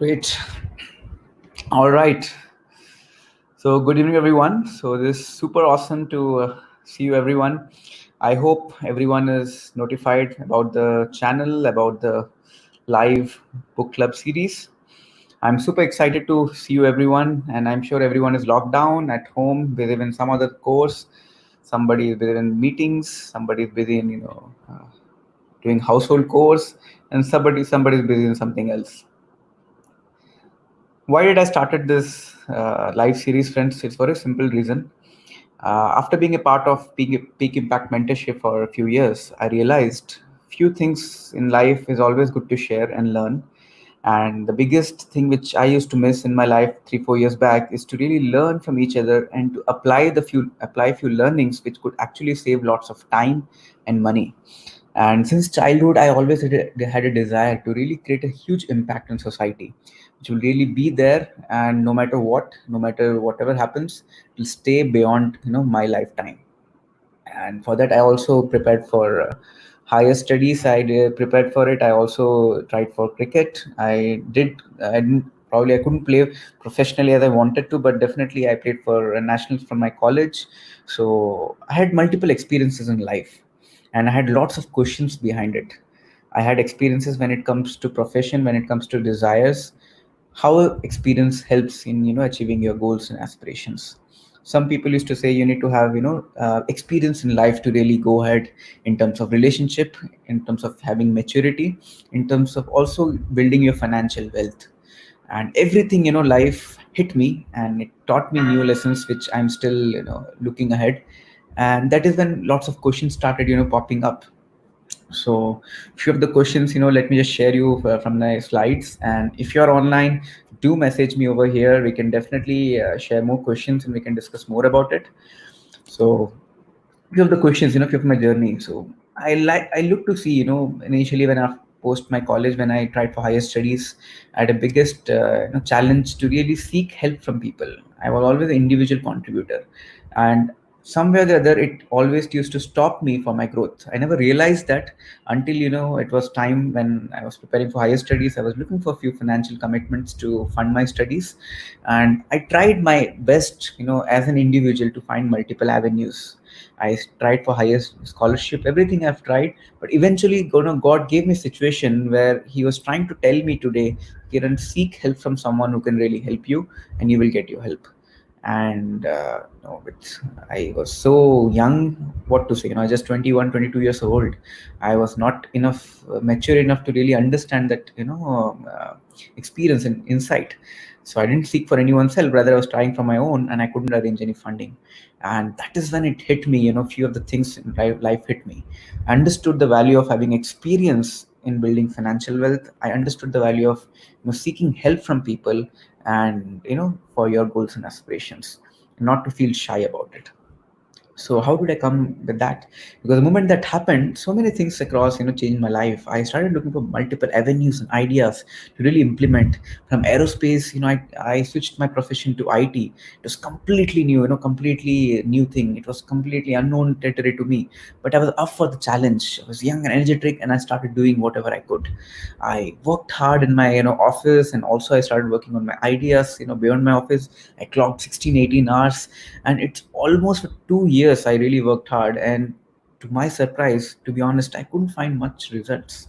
Great. All right. So, good evening, everyone. So, this is super awesome to see you, everyone. I hope everyone is notified about the channel, about the live book club series. I'm super excited to see you, everyone, and I'm sure everyone is locked down at home, busy in some other course. Somebody is busy in meetings. Somebody is busy in doing household chores, and somebody is busy in something else. Why did I started this live series, friends? It's for a simple reason. After being a part of peak impact mentorship for a few years, I realized few things in life is always good to share and learn. And the biggest thing which I used to miss in my life 3 4 years back is to really learn from each other and to apply few learnings which could actually save lots of time and money. And since childhood, I always had a desire to really create a huge impact on society, which will really be there. And no matter what, no matter whatever happens, it will stay beyond my lifetime. And for that, I also prepared for higher studies. Prepared for it. I also tried for cricket. I didn't probably I couldn't play professionally as I wanted to, but definitely I played for nationals from my college. So I had multiple experiences in life, and I had lots of questions behind it. I had experiences when it comes to profession, when it comes to desires, how experience helps in achieving your goals and aspirations. Some people used to say you need to have experience in life to really go ahead, in terms of relationship, in terms of having maturity, in terms of also building your financial wealth. And everything, life hit me and it taught me new lessons which I'm still looking ahead. And that is when lots of questions started popping up. So few of the questions, let me just share you from my slides. And if you're online, do message me over here. We can definitely share more questions and we can discuss more about it. So few of the questions, few of my journey. So I look to see, initially when I post my college, when I tried for higher studies, I had a biggest challenge to really seek help from people. I was always an individual contributor, and somewhere or the other, it always used to stop me for my growth. I never realized that until it was time when I was preparing for higher studies. I was looking for a few financial commitments to fund my studies, and I tried my best, as an individual to find multiple avenues. I tried for higher scholarship, everything I've tried, but eventually, God gave me a situation where He was trying to tell me today, Kiran, seek help from someone who can really help you, and you will get your help. And I was so young, what to say, just 21, 22 years old. I was not enough mature enough to really understand that, experience and insight. So I didn't seek for anyone's help, rather I was trying for my own, and I couldn't arrange any funding. And that is when it hit me, few of the things in life hit me. I understood the value of having experience in building financial wealth. I understood the value of seeking help from people, and for your goals and aspirations, not to feel shy about it. So how did I come with that? Because the moment that happened, so many things across changed my life. I started looking for multiple avenues and ideas to really implement. From aerospace, I switched my profession to IT. It was completely new, completely new thing. It was completely unknown territory to me, but I was up for the challenge. I was young and energetic, and I started doing whatever I could. I worked hard in my office, and also I started working on my ideas beyond my office. I clocked 16 18 hours, and it's almost for 2 years I really worked hard. And to my surprise, to be honest, I couldn't find much results.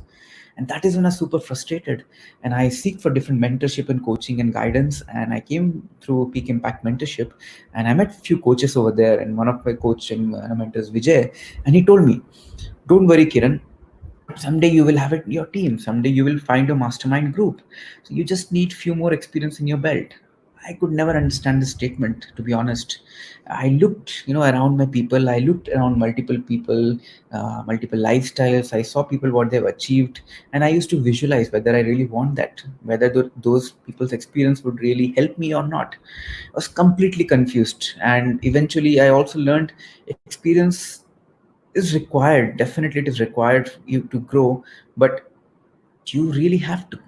And that is when I was super frustrated, and I seek for different mentorship and coaching and guidance. And I came through Peak Impact Mentorship, and I met a few coaches over there. And one of my coaching mentors, Vijay, and he told me, "Don't worry, Kiran. Someday you will have it in your team. Someday you will find a mastermind group. So you just need few more experience in your belt." I could never understand this statement, to be honest. I looked around my people. I looked around multiple people, multiple lifestyles. I saw people what they've achieved, and I used to visualize whether I really want that, whether those people's experience would really help me or not. I was completely confused, and eventually I also learned experience is required. Definitely it is required for you to grow, but you really have to.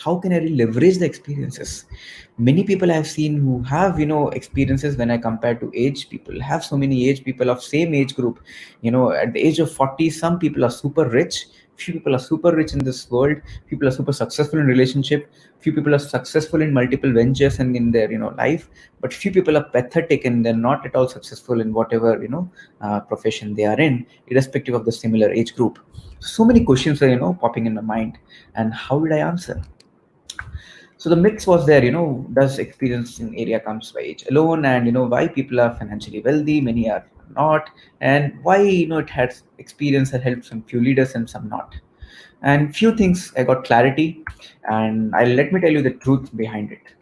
How can I really leverage the experiences? Many people I've seen who have experiences, when I compare to age, people have so many age people of same age group. At the age of 40, some people are super rich. few people are super rich in this world, few people are super successful in relationship, few people are successful in multiple ventures and in their life, but few people are pathetic and they're not at all successful in whatever profession they are in, irrespective of the similar age group. So many questions are popping in my mind, and how did I answer? So the mix was there, does experience in area comes by age alone, and why people are financially wealthy, many are not, and why it has experience that helps some few leaders and some not. And few things I got clarity, and I let me tell you the truth behind it.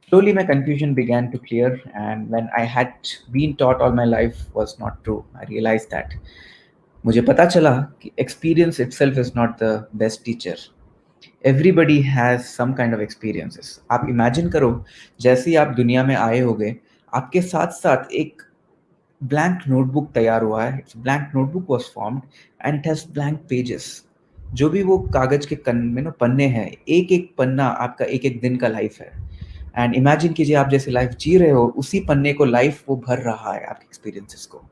Slowly my confusion began to clear, and when I had been taught all my life was not true, I realized that मुझे पता चला कि experience itself is not the best teacher. Everybody has some kind of experiences. आप imagine करो, जैसे ही आप दुनिया में आए होगे, आपके साथ साथ एक ब्लैंक नोटबुक तैयार हुआ है. It's blank notebook was formed and it has blank pages. जो भी वो कागज के पन्ने हैं, एक एक पन्ना आपका एक एक दिन का लाइफ है. एंड इमेजिन कीजिए, आप जैसे लाइफ जी रहे हो, उसी पन्ने को लाइफ वो भर रहा है आपके एक्सपीरियंसेस को.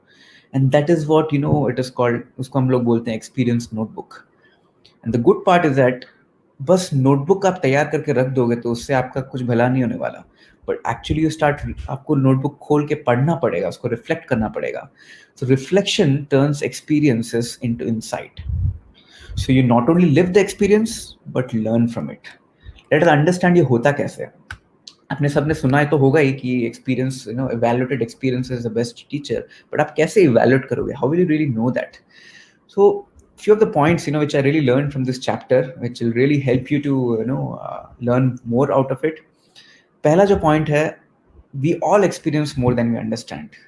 And that is what it is called, उसको हम लोग बोलते हैं experience notebook. And the good part is that बस नोटबुक आप तैयार करके रख दोगे तो उससे आपका कुछ भला नहीं होने वाला. बट एक्चुअली यू स्टार्ट, आपको नोटबुक खोल के पढ़ना पड़ेगा, उसको रिफ्लेक्ट करना पड़ेगा. So reflection turns experiences into insight. So you not only live the experience but learn from it. Let us understand ये होता कैसे है. आपने सबने सुना है तो होगा ही कि experience, evaluated experience is the best teacher. But आप कैसे इवैल्यूएट करोगे? How will you really know that? So few of the points which I really learned from this chapter, which will really help you to learn more out of it. पहला जो point है, we all experience more than we understand.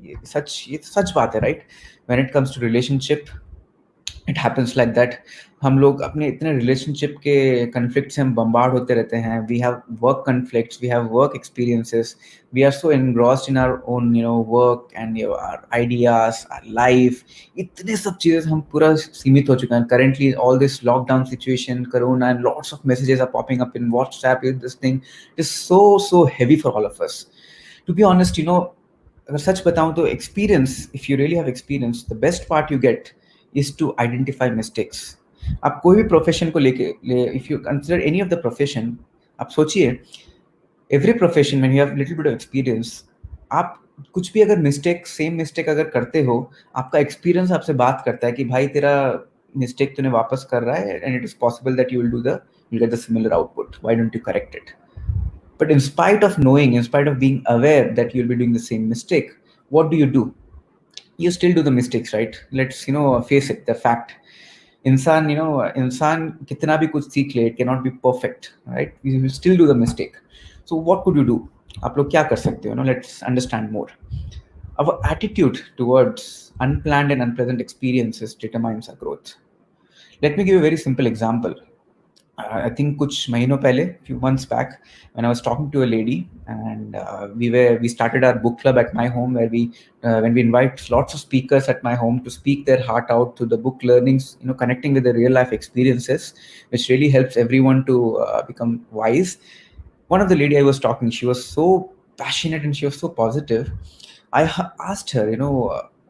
ये सच बात है, right? When it comes to relationship, it happens like that. हम लोग अपने इतने रिलेशनशिप के कन्फ्लिक्ट से हम बम्बार्ड होते रहते हैं. We have work conflicts, we have work experiences, we are so engrossed in our own work and our ideas, our life. इतने सब चीज़ें हम पूरा सीमित हो चुके हैं. Currently all this lockdown situation, corona, and lots of messages are popping up in WhatsApp. This thing is so heavy for all of us. To be honest, अगर सच बताऊं तो experience, if you really have experience, the best part you get is to identify mistakes. आप कोई भी profession को लेके, if you consider any of the profession, आप सोचिए, every profession when you have little bit of experience, आप कुछ भी अगर मिस्टेक, सेम मिस्टेक अगर करते हो, आपका एक्सपीरियंस आपसे बात करता है कि भाई तेरा मिस्टेक तूने वापस कर रहा है, and it is possible that you will get the similar output. Why don't you correct it? But in spite of knowing, in spite of being aware that you'll be doing the same mistake, what do? You still do the mistakes, right? Let's face it, the fact. इंसान कितना भी कुछ सीख ले, it cannot be perfect, right? You will still do the mistake. So what could you do? आप लोग क्या कर सकते हो? Let's understand more. Our attitude towards unplanned and unpleasant experiences determines our growth. Let me give you a very simple example. I think कुछ महीनों पहले, few months back, when I was talking to a lady, and we started our book club at my home, where when we invite lots of speakers at my home to speak their heart out to the book learnings, connecting with the real life experiences, which really helps everyone to become wise. One of the lady I was talking, she was so passionate and she was so positive. I asked her,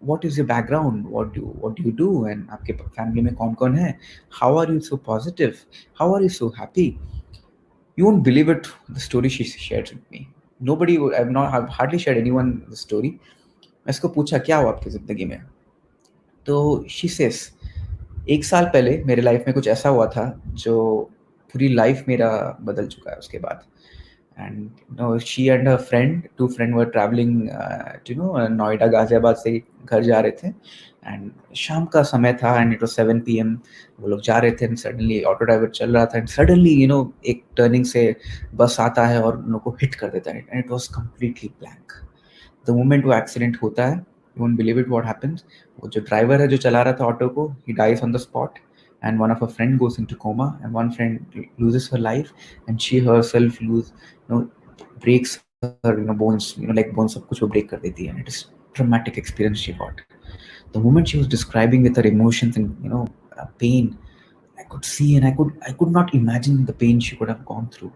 what is your background? What do you do? And आपके family में कौन है? How are you so positive? How are you so happy? You won't believe it, the story she shared with me. I've hardly shared anyone the story. मैं इसको पूछा क्या हुआ आपकी जिंदगी में? तो she says, 1 साल पहले मेरे लाइफ में कुछ ऐसा हुआ था जो पूरी लाइफ मेरा बदल चुका है उसके बाद. And she and her two friend were traveling to Noida, Ghaziabad से घर जा रहे थे. And शाम का समय था, and it was 7 PM. वो लोग जा रहे थे, and suddenly ऑटो ड्राइवर चल रहा था, and suddenly एक टर्निंग से बस आता है और उन लोग को हिट कर देता है. And it was completely blank. The moment वो एक्सीडेंट होता है, you won't believe it what happens. वो जो ड्राइवर है जो चला रहा था ऑटो को, he dies on the spot. And one of her friend goes into coma, and one friend loses her life, and she herself breaks her bones, like bones सब कुछ वो break कर देती है. And it is traumatic experience she got. The moment she was describing with her emotions and pain, I could see, and I could not imagine the pain she could have gone through.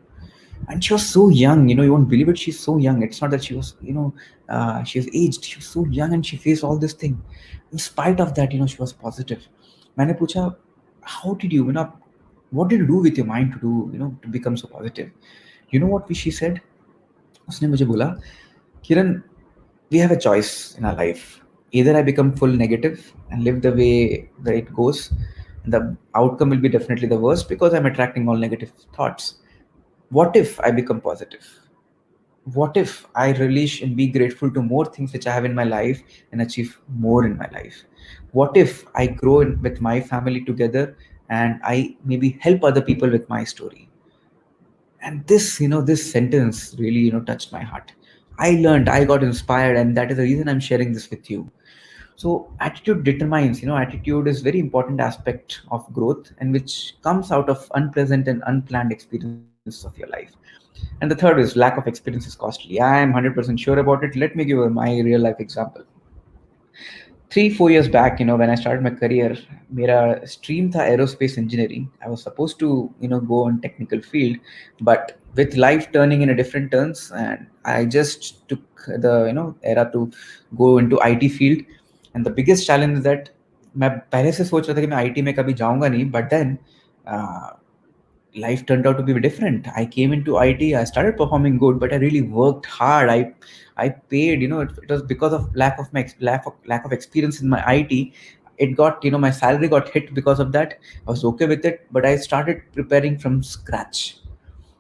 And she was so young, you won't believe it, she's so young. It's not that she was she was aged, she was so young and she faced all this thing. In spite of that, she was positive. मैंने पूछा, how did you, what did you do with your mind to do, to become so positive? You know what she said? उसने मुझे बोला, किरण, we have a choice in our life. Either I become full negative and live the way that it goes, the outcome will be definitely the worst because I'm attracting all negative thoughts. What if I become positive? What if I relish and be grateful to more things which I have in my life and achieve more in my life? What if I grow with my family together and I maybe help other people with my story? And this sentence really touched my heart. I learned, I got inspired, and that is the reason I'm sharing this with you. So attitude determines, attitude is very important aspect of growth, and which comes out of unpleasant and unplanned experiences of your life. And the third is lack of experience is costly. I am 100% sure about it. Let me give you my real life example. 3 4 years back, when I started my career, मेरा stream था aerospace engineering. I was supposed to go on technical field, but with life turning in a different turns, and I just took the era to go into IT field. And the biggest challenge is that मैं पहले से सोच रहा था कि मैं IT में कभी जाऊंगा नहीं, but then uh, life turned out to be different. I came into IT, I started performing good, but I really worked hard. I paid, it was because of lack of experience in my IT. It got, my salary got hit because of that. I was okay with it, but I started preparing from scratch.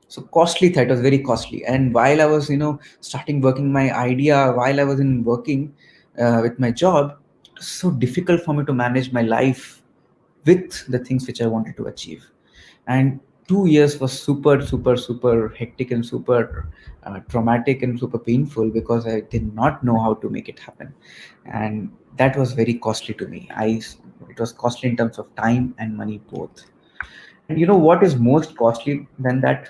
So costly that was very costly. And while I was, starting working my idea, while I was in working with my job, it was so difficult for me to manage my life with the things which I wanted to achieve. And 2 years was super hectic and super traumatic and super painful because I did not know how to make it happen. And that was very costly to me. It was costly in terms of time and money both. And you know what is most costly than that?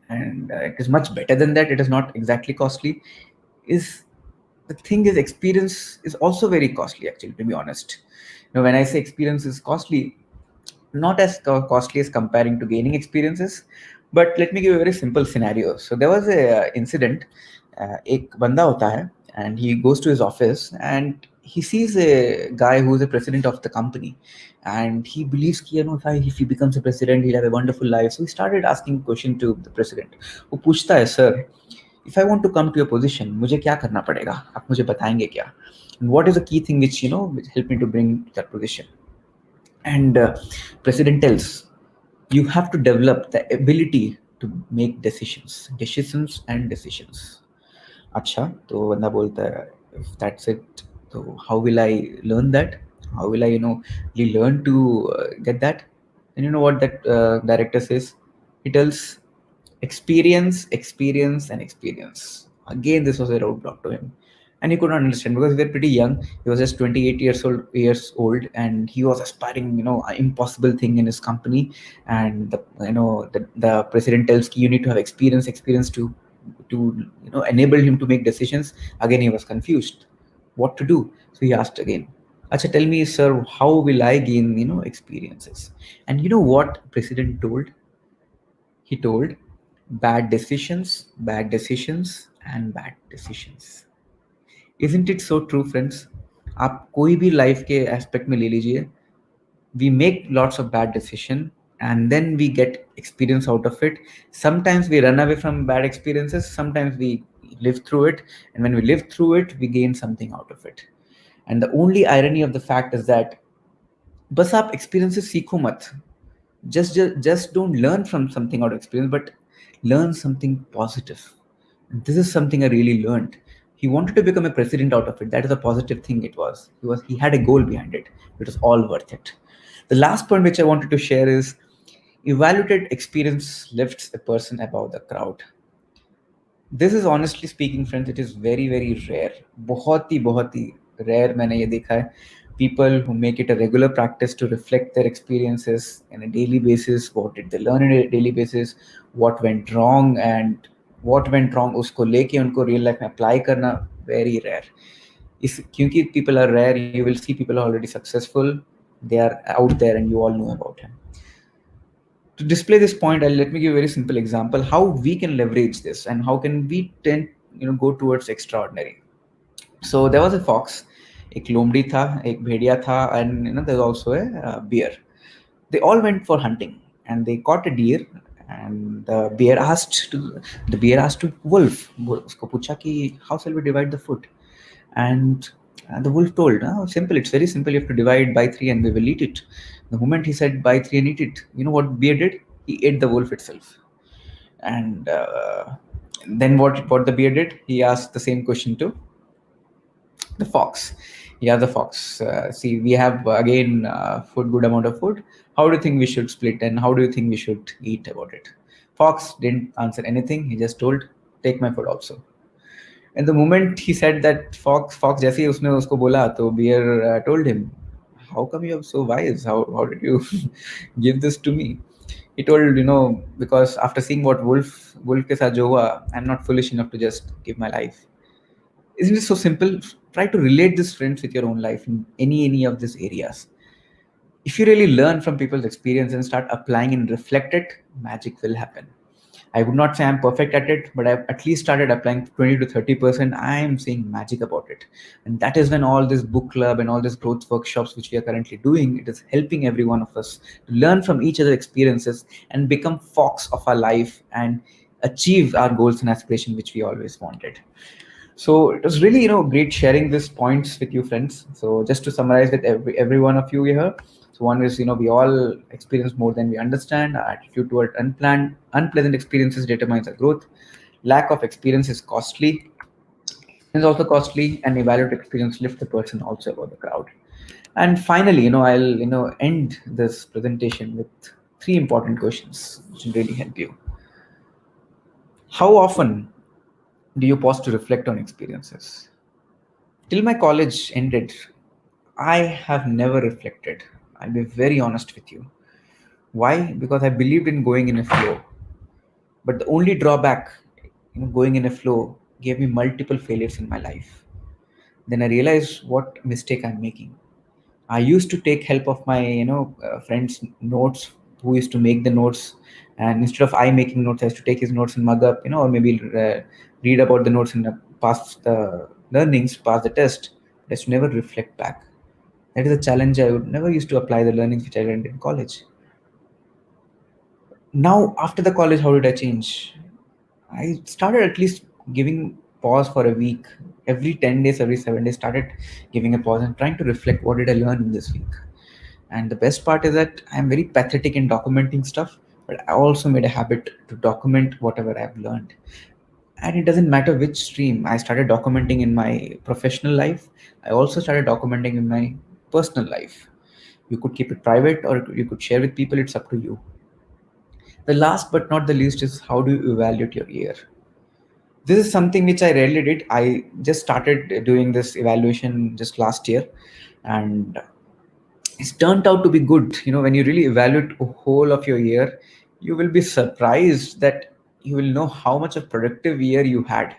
And it is much better than that. It is not exactly costly. Is the thing is experience is also very costly, actually, to be honest. When I say experience is costly, not as costly as comparing to gaining experiences, but let me give you a very simple scenario. So there was a incident. एक बंदा होता है and he goes to his office and he sees a guy who is a president of the company, and he believes कि if he becomes a president he'll have a wonderful life. So he started asking question to the president. वो पूछता है, sir, if I want to come to your position, मुझे क्या करना पड़ेगा, आप मुझे बताएंगे क्या? And what is the key thing which which help me to bring that position? And president tells, you have to develop the ability to make decisions. अच्छा, तो बंदा बोलता है, if that's it, so how will I learn that? How will I really learn to get that? And you know what that director says? He tells, experience. Again, this was a roadblock to him, and he could not understand because we were pretty young. He was just 28 years old, and he was aspiring, an impossible thing in his company. And the president tells you need to have experience to enable him to make decisions. Again, he was confused, what to do. So he asked again. Acha, tell me, sir, how will I gain experiences? And you know what president told? He told, bad decisions, and bad decisions. Isn't it so true, friends? आप कोई भी life के aspect में ले लीजिए, we make lots of bad decision and then we get experience out of it. Sometimes we run away from bad experiences, sometimes we live through it, and when we live through it we gain something out of it. And the only irony of the fact is that बस आप experiences सीखो मत. Just don't learn from something out of experience, but learn something positive. And this is something I really learned. He wanted to become a president out of it. That is a positive thing. He had a goal behind it. It was all worth it. The last point which I wanted to share is, evaluated experience lifts a person above the crowd. This is honestly speaking, friends, it is very rare. बहुत ही rare मैंने ये देखा है. People who make it a regular practice to reflect their experiences on a daily basis. What did they learn on a daily basis? What went wrong, and what went wrong उसको लेके उनको real life में apply करना, very rare. क्योंकि people are rare, you will see people are already successful. They are out there and you all know about him. To display this point, let me give a very simple example how we can leverage this and how can we tend go towards extraordinary. So there was a fox, एक लोमड़ी था, एक भेड़िया था, and there's also a bear. They all went for hunting, and they caught a deer. And the bear asked to wolf, उसको पूछा कि how shall we divide the food? And the wolf told, simple, it's very simple. You have to divide by three and we will eat it. The moment he said by three and eat it, you know what bear did? He ate the wolf itself. And then what the bear did? He asked the same question to the fox. Yeah, the fox. See, we have again food, good amount of food. How do you think we should split, and how do you think we should eat about it? Fox didn't answer anything. He just told, "Take my food also." And the moment he said that, fox जैसे ही उसने उसको बोला, तो bear told him, "How come you are so wise? How did you give this to me?" He told, because after seeing what wolf के साथ जो हुआ, I'm not foolish enough to just give my life. Isn't it so simple? Try to relate this, friends, with your own life in any of these areas. If you really learn from people's experience and start applying and reflect it, magic will happen. I would not say I'm perfect at it, but I've at least started applying 20 to 30%. I am seeing magic about it. And that is when all this book club and all these growth workshops, which we are currently doing, it is helping every one of us to learn from each other's experiences and become fox of our life and achieve our goals and aspirations, which we always wanted. So it was really, great sharing these points with you, friends. So just to summarize with every one of you here. So one is, we all experience more than we understand. Our attitude toward unpleasant experiences determines our growth. Lack of experience is costly. Is also costly, and evaluate experience lift the person also above the crowd. And finally, I'll, end this presentation with three important questions which will really help you. How often do you pause to reflect on experiences? Till my college ended, I have never reflected. I'll be very honest with you. Why? Because I believed in going in a flow. But the only drawback, going in a flow gave me multiple failures in my life. Then I realized what mistake I'm making. I used to take help of my, friends' notes who used to make the notes, and instead of I making notes, I used to take his notes and mug up, or maybe read about the notes and pass the learnings, pass the test. I used to never reflect back. That is a challenge. I would never used to apply the learnings which I learned in college. Now, after the college, how did I change? I started at least giving pause for a week. Every 10 days, every 7 days, started giving a pause and trying to reflect what did I learn in this week. And the best part is that I'm very pathetic in documenting stuff, but I also made a habit to document whatever I've learned. And it doesn't matter which stream. I started documenting in my professional life. I also started documenting in my personal life. You could keep it private or you could share with people, it's up to you. The last but not the least is, how do you evaluate your year? This is something which I rarely did. I just started doing this evaluation just last year, and it's turned out to be good. When you really evaluate a whole of your year, you will be surprised that you will know how much of productive year you had.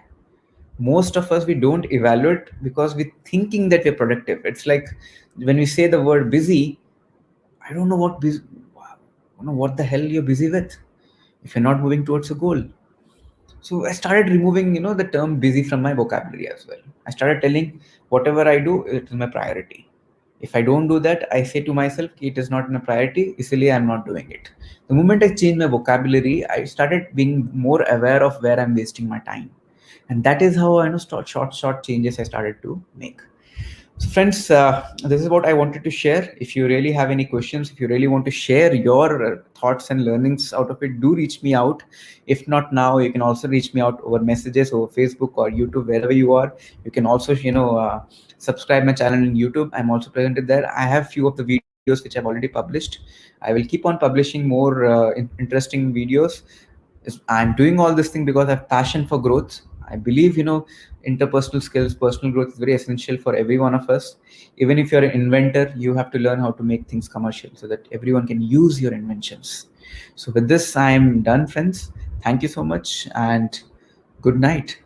Most of us, we don't evaluate because we're thinking that we're productive. It's like when we say the word busy, I don't know what busy, I don't know what the hell you're busy with if you're not moving towards a goal. So I started removing, the term busy from my vocabulary as well. I started telling whatever I do, it is my priority. If I don't do that, I say to myself, it is not my priority, easily I'm not doing it. The moment I changed my vocabulary, I started being more aware of where I'm wasting my time. And that is how I know short changes I started to make. So, friends, this is what I wanted to share. If you really have any questions, if you really want to share your thoughts and learnings out of it, do reach me out. If not now, you can also reach me out over messages over Facebook or YouTube, wherever you are. You can also, subscribe my channel in YouTube. I'm also presented there. I have few of the videos which I've already published. I will keep on publishing more interesting videos. I'm doing all this thing because I have passion for growth. I believe, interpersonal skills, personal growth is very essential for every one of us. Even if you're an inventor, you have to learn how to make things commercial so that everyone can use your inventions. So with this, I'm done, friends. Thank you so much and good night.